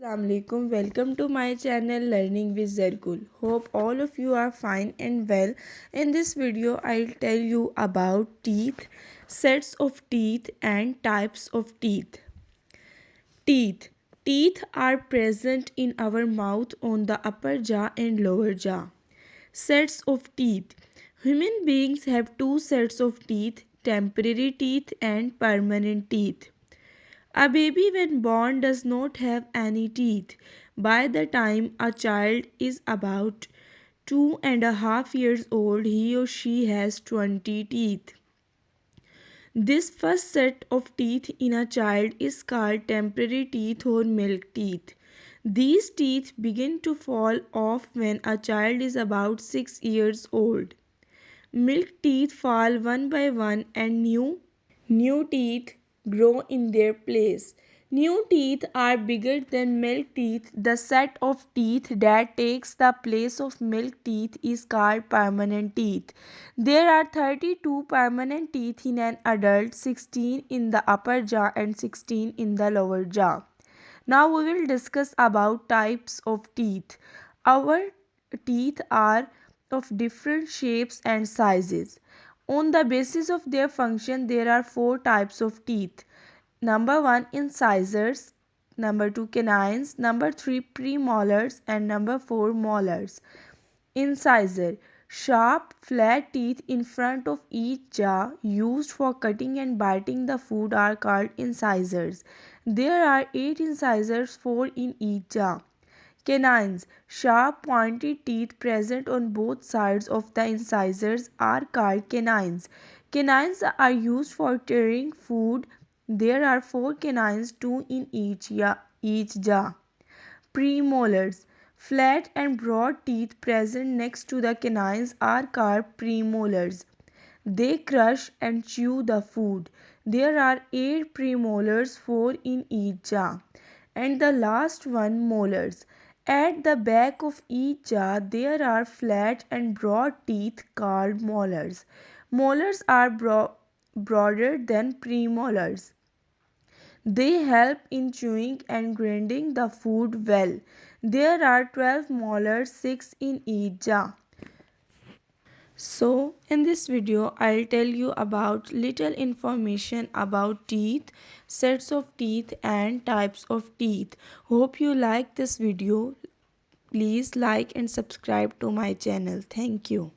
Assalamualaikum. Welcome to my channel Learning with Zargull. Hope all of you are fine and well. In this video, I'll tell you about teeth, sets of teeth and types of teeth. Teeth. Teeth are present in our mouth on the upper jaw and lower jaw. Sets of teeth. Human beings have two sets of teeth, temporary teeth and permanent teeth. A baby when born does not have any teeth. By the time a child is about 2.5 years old, he or she has 20 teeth. This first set of teeth in a child is called temporary teeth or milk teeth. These teeth begin to fall off when a child is about 6 years old. Milk teeth fall one by one and new teeth grow in their place. New teeth are bigger than milk teeth. The set of teeth that takes the place of milk teeth is called permanent teeth. There are 32 permanent teeth in an adult, 16 in the upper jaw and 16 in the lower jaw. Now we will discuss about types of teeth. Our teeth are of different shapes and sizes. On the basis of their function, there are four types of teeth. Number 1 incisors, number 2 canines, number 3 premolars and number 4 molars. Incisor, sharp flat teeth in front of each jaw used for cutting and biting the food are called incisors. There are 8 incisors, 4 in each jaw. Canines, sharp pointed teeth present on both sides of the incisors are called canines. Canines are used for tearing food. There are 4 canines, 2 in each jaw. Premolars, flat and broad teeth present next to the canines are called premolars. They crush and chew the food. There are 8 premolars, 4 in each jaw. And the last one, molars. At the back of each jaw there are flat and broad teeth called molars. Molars are broader than premolars. They help in chewing and grinding the food well. There are 12 molars, 6 in each jaw. So in this video I'll tell you about little information about teeth, sets of teeth and types of teeth. Hope you like this video. Please like and subscribe to my channel. Thank you.